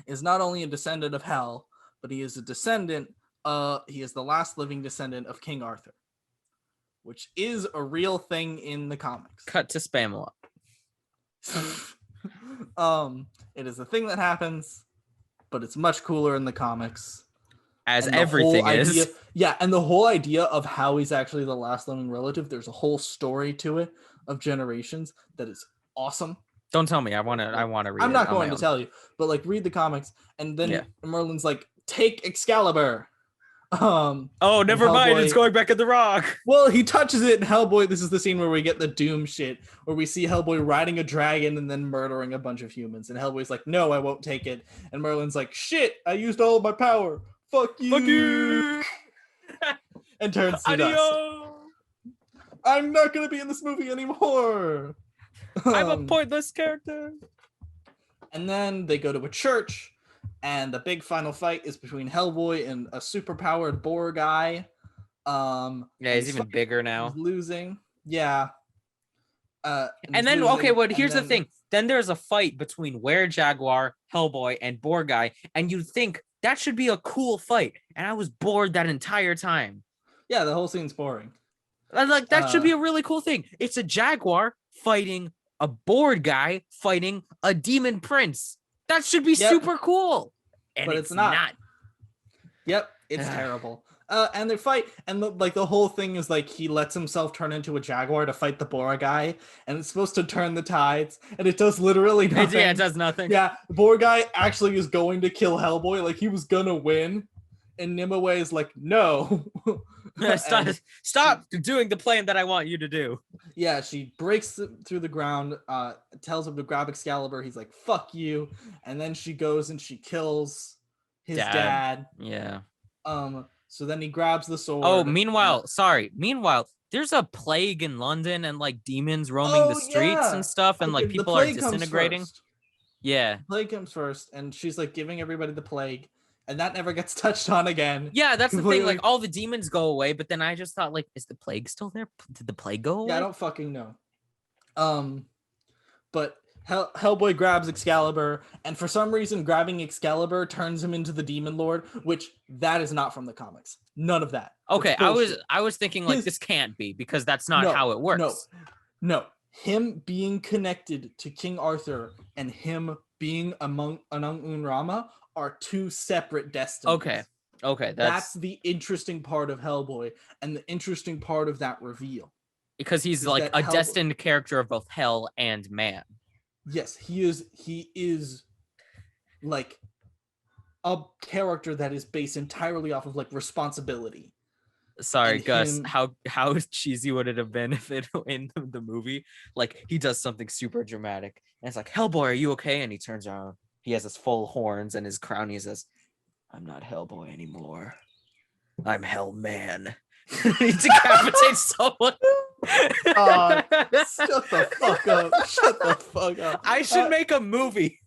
is not only a descendant of Hell, but he is a descendant. He is the last living descendant of King Arthur, which is a real thing in the comics. Cut to Spamalot. It is a thing that happens, but it's much cooler in the comics. As everything is. Yeah, and the whole idea of how he's actually the last living relative, there's a whole story to it of generations that is awesome. Don't tell me. I want to read it. I'm not going to tell you, but like read the comics, and then Merlin's like, take Excalibur. Oh, never mind. It's going back in the rock. Well, he touches it, and Hellboy. This is the scene where we get the Doom shit, where we see Hellboy riding a dragon and then murdering a bunch of humans. And Hellboy's like, "No, I won't take it." And Merlin's like, "Shit, I used all of my power. Fuck you." Fuck you. And turns to dust. I'm not gonna be in this movie anymore. I'm a pointless character. And then they go to a church, and the big final fight is between Hellboy and a superpowered boar guy. Yeah, he's even bigger now. He's losing. Yeah. And then, okay, well, here's the thing. Then there's a fight between Were-Jaguar, Hellboy, and Boar Guy, and you'd think that should be a cool fight. And I was bored that entire time. Yeah, the whole scene's boring. Like, that should be a really cool thing. It's a jaguar fighting a boar guy fighting a demon prince. That should be super cool. And but it's not. Yep, it's terrible. And they fight, and the whole thing is like he lets himself turn into a jaguar to fight the boar guy, and it's supposed to turn the tides, and it does literally nothing. Yeah, it does nothing. Yeah, the boar guy actually is going to kill Hellboy, like he was gonna win, and Nimue is like, no. Stop doing the plan that I want you to do. Yeah, she breaks through the ground, tells him to grab Excalibur. He's like, fuck you, and then she goes and she kills his dad. Yeah. So then he grabs the sword. Oh, meanwhile, there's a plague in London and like demons roaming the streets and stuff, and like people are disintegrating. Yeah. The plague comes first, and she's like giving everybody the plague, and that never gets touched on again. Yeah, that's the thing. Like all the demons go away, but then I just thought, like, is the plague still there? Did the plague go away? Yeah, I don't fucking know. But Hellboy grabs Excalibur, and for some reason grabbing Excalibur turns him into the Demon Lord, which that is not from the comics. None of that. Okay, I was thinking like this can't be, because that's not how it works. No. Him being connected to King Arthur and him being among Anung Rama are two separate destinies. Okay, that's the interesting part of Hellboy, and the interesting part of that reveal. Because he's like a destined character of both hell and man. Yes, he is like a character that is based entirely off of like responsibility. Sorry, and Gus, how cheesy would it have been if it in the movie, like he does something super dramatic and it's like, Hellboy, are you okay? And he turns around, he has his full horns and his crown, he says, I'm not Hellboy anymore. I'm Hellman. He decapitates someone. Shut the fuck up. Shut the fuck up. I should make a movie.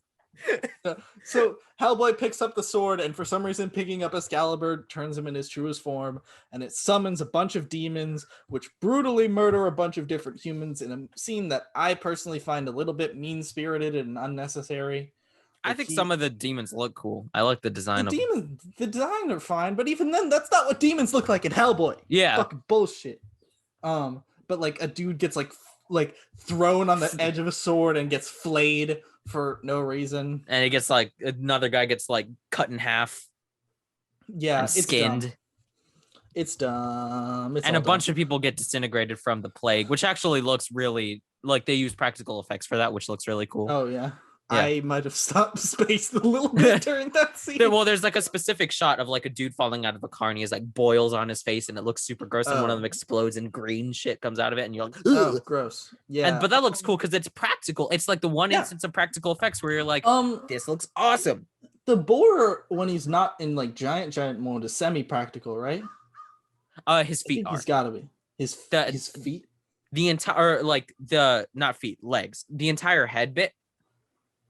So Hellboy picks up the sword, and for some reason picking up Excalibur turns him in his truest form, and it summons a bunch of demons which brutally murder a bunch of different humans in a scene that I personally find a little bit mean-spirited and unnecessary. I think some of the demons look cool. I like the design the design are fine, but even then that's not what demons look like in Hellboy. Yeah. Fucking bullshit. But like a dude gets like thrown on the edge of a sword and gets flayed for no reason, and it gets like another guy gets like cut in half. Yeah, and skinned. It's dumb. And a bunch of people get disintegrated from the plague, which actually looks really like they use practical effects for that, which looks really cool. Oh yeah. I might have stopped spaced a little bit during that scene. Well, there's like a specific shot of like a dude falling out of a car and he has like boils on his face and it looks super gross, and one of them explodes and green shit comes out of it and you're like, ugh. Oh, gross. Yeah. But that looks cool because it's practical. It's like the one instance of practical effects where you're like, this looks awesome. The boar, when he's not in like giant mode, is semi-practical, right? His feet are. He's gotta be. His feet? The entire, like the, not feet, legs. The entire head bit.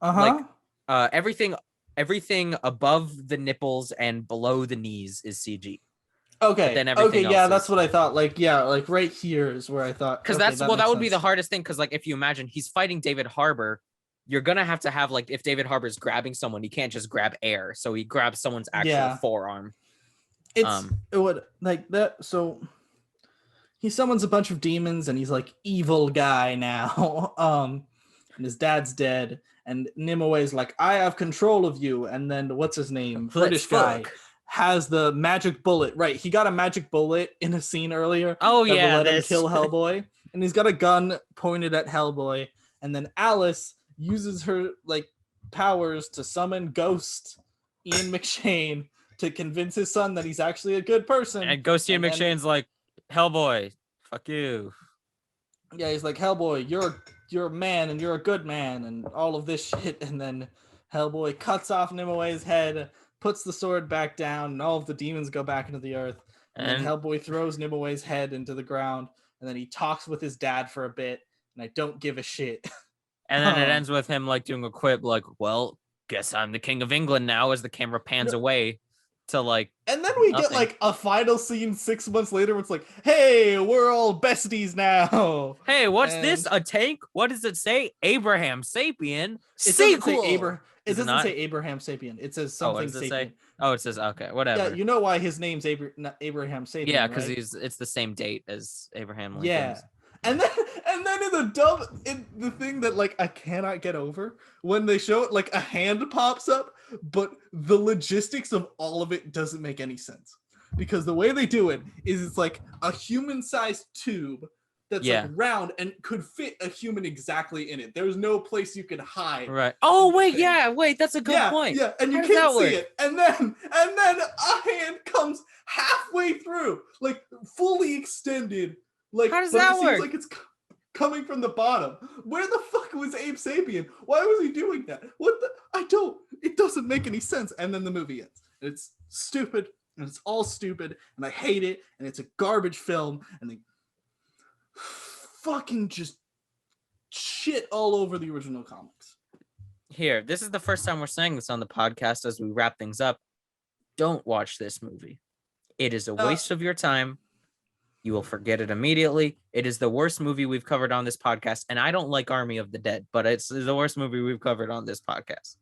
Uh-huh. Like everything above the nipples and below the knees is CG. Okay. Then everything else that's what I thought. Like, yeah, like right here is where I thought. Because that would be the hardest thing. Because like if you imagine he's fighting David Harbour, you're gonna have to have like, if David Harbour's grabbing someone, he can't just grab air, so he grabs someone's actual forearm. It would like that. So he summons a bunch of demons, and he's like evil guy now. And his dad's dead. And Nimue's like, I have control of you. And then what's his name? British guy has the magic bullet. Right. He got a magic bullet in a scene earlier. Oh, yeah. Let him kill Hellboy. And he's got a gun pointed at Hellboy. And then Alice uses her like powers to summon Ghost Ian McShane to convince his son that he's actually a good person. And Ghost Ian McShane's like, Hellboy, fuck you. Yeah, he's like, Hellboy, you're a man and you're a good man and all of this shit. And then Hellboy cuts off Nimue's head, puts the sword back down, and all of the demons go back into the earth. And then Hellboy throws Nimue's head into the ground. and then he talks with his dad for a bit, and I don't give a shit. And then it ends with him like doing a quip like, well, guess I'm the king of England now, as the camera pans away to like. And then we get like a final scene 6 months later where it's like, hey, we're all besties now. Hey, what's this? A tank? What does it say? Abraham Sapien. It doesn't say Abraham Sapien. It says something Sapien. It says okay, whatever. Yeah, you know why his name's Abraham Sapien. Yeah, because right? it's the same date as Abraham Lincoln. Yeah. And then in the thing that like I cannot get over, when they show it, like a hand pops up, but the logistics of all of it doesn't make any sense. Because the way they do it is it's like a human-sized tube that's like round and could fit a human exactly in it. There's no place you could hide. Right. Oh wait, that's a good point. Yeah, and you can't see it. And then a hand comes halfway through, like fully extended. Like, how does that work? Seems like it's coming from the bottom. Where the fuck was Abe Sapien? Why was he doing that? It doesn't make any sense. And then the movie ends. And it's stupid, and it's all stupid, and I hate it, and it's a garbage film, and they fucking just shit all over the original comics. Here, this is the first time we're saying this on the podcast as we wrap things up. Don't watch this movie. It is a waste of your time. You will forget it immediately. It is the worst movie we've covered on this podcast. And I don't like Army of the Dead, but it's the worst movie we've covered on this podcast.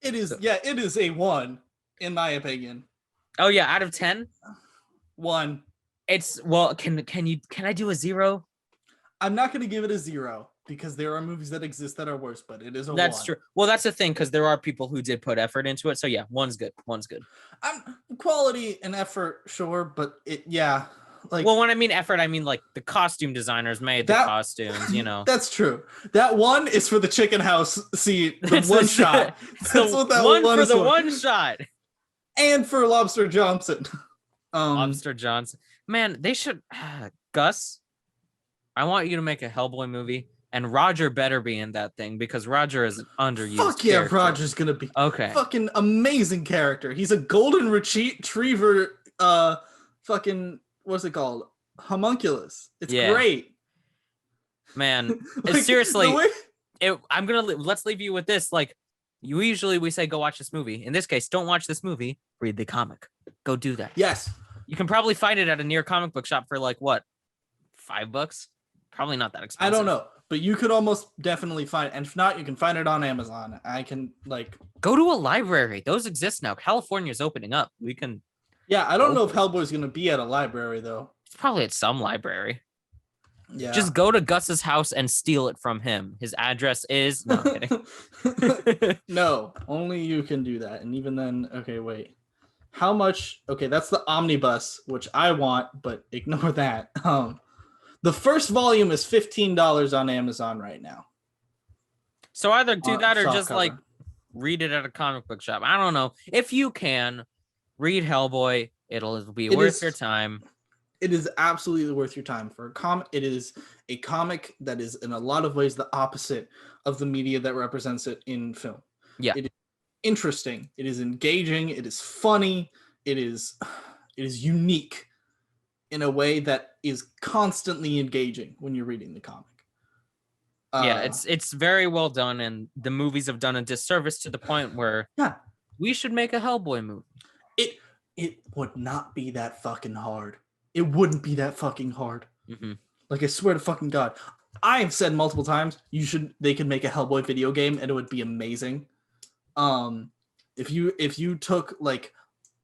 It is, it is a 1, in my opinion. Oh yeah, out of 10? 1. It's, well, can I do a 0? I'm not going to give it a 0 because there are movies that exist that are worse, but it is a 1. That's true. Well, that's the thing, because there are people who did put effort into it. So yeah, 1's good. Quality and effort, sure, but like, well, when I mean effort, I mean like the costume designers made the costumes, you know. That's true. That 1 is for the chicken house scene, the one shot. That's what that one is for. The one shot. And for Lobster Johnson. Lobster Johnson. Man, they should Gus, I want you to make a Hellboy movie, and Roger better be in that thing because Roger is an underused Fuck yeah, character. Roger's gonna be fucking amazing character. He's a golden retriever fucking what's it called? Homunculus. It's great. Man, like, seriously, let's leave you with this. Like, we say go watch this movie. In this case, don't watch this movie. Read the comic. Go do that. Yes. You can probably find it at a near comic book shop for like what? $5? Probably not that expensive. I don't know, but you could almost definitely find it. And if not, you can find it on Amazon. I can go to a library. Those exist now. California's opening up. We can. Yeah, I don't know if Hellboy's going to be at a library, though. It's probably at some library. Yeah. Just go to Gus's house and steal it from him. His address is... No, I'm kidding. No, only you can do that. And even then... Okay, wait. How much... Okay, that's the omnibus, which I want, but ignore that. The first volume is $15 on Amazon right now. So either do that or just, like, read it at a comic book shop. I don't know. If you can... Read Hellboy. It'll be worth your time. It is absolutely worth your time. For a comic, it is a comic that is in a lot of ways the opposite of the media that represents it in film. Yeah. It is interesting. It is engaging. It is funny. It is unique in a way that is constantly engaging when you're reading the comic. Yeah, it's very well done, and the movies have done a disservice to the point where we should make a Hellboy movie. It would not be that fucking hard. It wouldn't be that fucking hard. Mm-hmm. Like, I swear to fucking God. I've said multiple times, they could make a Hellboy video game and it would be amazing. If you took like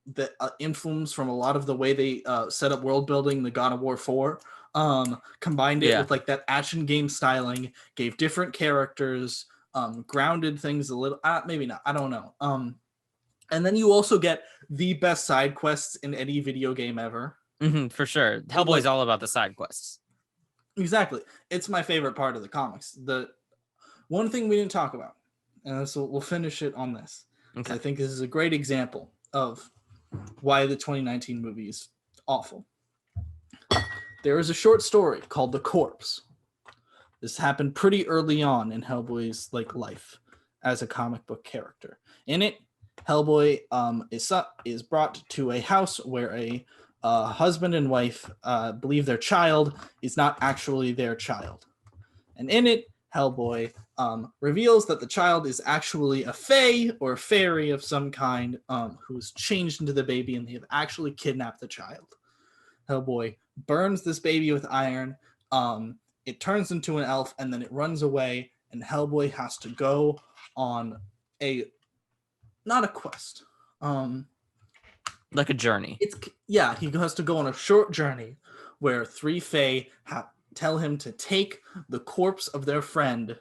the influence from a lot of the way they set up world building, the God of War 4, combined it with like that action game styling, gave different characters, grounded things a little, maybe not, I don't know. And then you also get the best side quests in any video game ever. Mm-hmm, for sure. Hellboy's all about the side quests. Exactly. It's my favorite part of the comics. The one thing we didn't talk about, and so we'll finish it on this. Okay. I think this is a great example of why the 2019 movie is awful. There is a short story called The Corpse. This happened pretty early on in Hellboy's life as a comic book character. In it, Hellboy is brought to a house where a husband and wife believe their child is not actually their child. And in it, Hellboy reveals that the child is actually a fae or fairy of some kind who's changed into the baby, and they have actually kidnapped the child. Hellboy burns this baby with iron. It turns into an elf, and then it runs away, and Hellboy has to go on not a quest. Like a journey. He has to go on a short journey where 3 fae tell him to take the corpse of their friend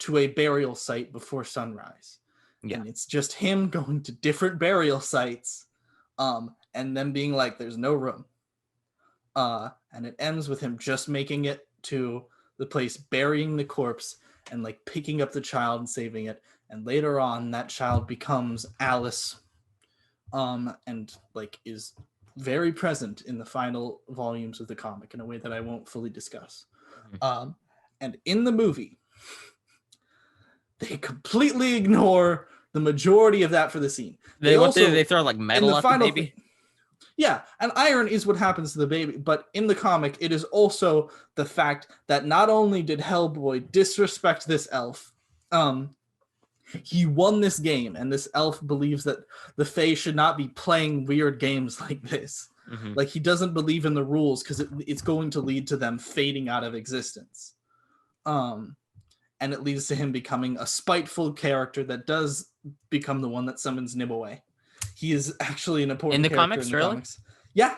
to a burial site before sunrise. Yeah. And it's just him going to different burial sites and then being like, there's no room. And it ends with him just making it to the place, burying the corpse, and like picking up the child and saving it. And later on, that child becomes Alice, and like is very present in the final volumes of the comic in a way that I won't fully discuss. And in the movie, they completely ignore the majority of that for the scene. They throw like metal at the baby? Yeah, and iron is what happens to the baby, but in the comic, it is also the fact that not only did Hellboy disrespect this elf, he won this game, and this elf believes that the Fae should not be playing weird games like this. Mm-hmm. Like, he doesn't believe in the rules because it's going to lead to them fading out of existence. And it leads to him becoming a spiteful character that does become the one that summons Nibaway. He is actually an important character comics, in the really? Comics. Yeah.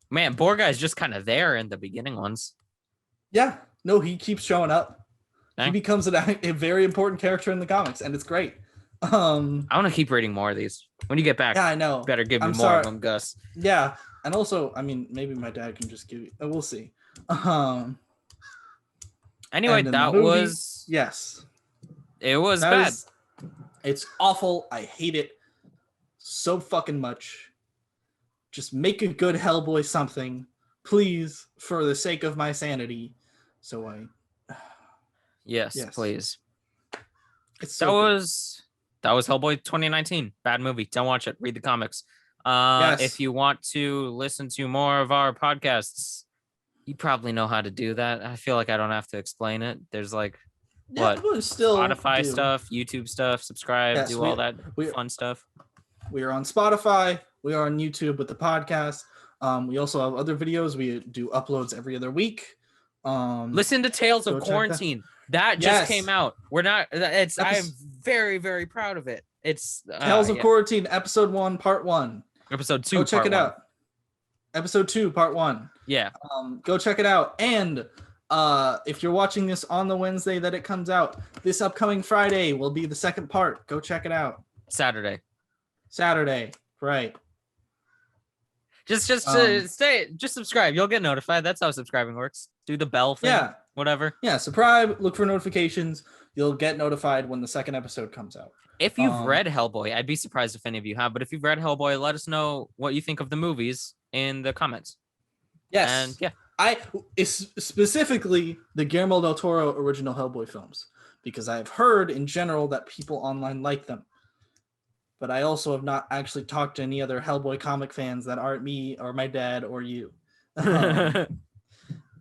Man, Borgai's just kind of there in the beginning ones. Yeah. No, he keeps showing up. He becomes a very important character in the comics, and it's great. I want to keep reading more of these. When you get back, yeah, I know. Better give me more of them, Gus. Yeah, and also, I mean, maybe my dad can just give you. We'll see. Anyway, that was yes. It was bad. It's awful. I hate it so fucking much. Just make a good Hellboy something, please, for the sake of my sanity. Yes, please. That was Hellboy 2019. Bad movie. Don't watch it. Read the comics. If you want to listen to more of our podcasts, you probably know how to do that. I feel like I don't have to explain it. There's like Spotify stuff, YouTube stuff, subscribe, all that fun stuff. We are on Spotify. We are on YouTube with the podcast. We also have other videos. We do uploads every other week. Listen to Tales of Quarantine. That just came out. I am very, very proud of it. It's Tales of Quarantine, episode 1, part 1. Episode 2. Go check it out. Episode 2, part 1. Yeah. Go check it out. And if you're watching this on the Wednesday that it comes out, this upcoming Friday will be the second part. Go check it out. Saturday, right? Just subscribe. You'll get notified. That's how subscribing works. Do the bell thing. Yeah. Whatever. Yeah. Subscribe. Look for notifications. You'll get notified when the second episode comes out. If you've read Hellboy, I'd be surprised if any of you have. But if you've read Hellboy, let us know what you think of the movies in the comments. Yes. And yeah, it's specifically the Guillermo del Toro original Hellboy films, because I've heard in general that people online like them. But I also have not actually talked to any other Hellboy comic fans that aren't me or my dad or you.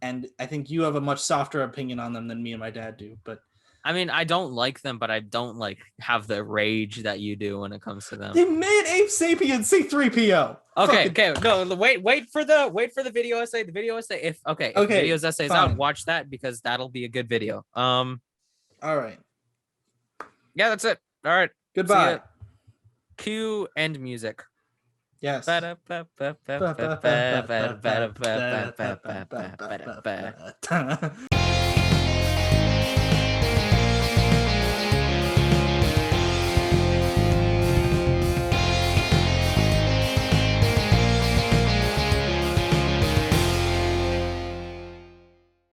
And I think you have a much softer opinion on them than me and my dad do. But I mean, I don't like them, but I don't like have the rage that you do when it comes to them. They made Ape Sapien C-3PO. Okay. No, wait for the video essay. The video essay. If the video essay is out, watch that, because that'll be a good video. All right. Yeah, that's it. All right. Goodbye. Cue end music. Yes.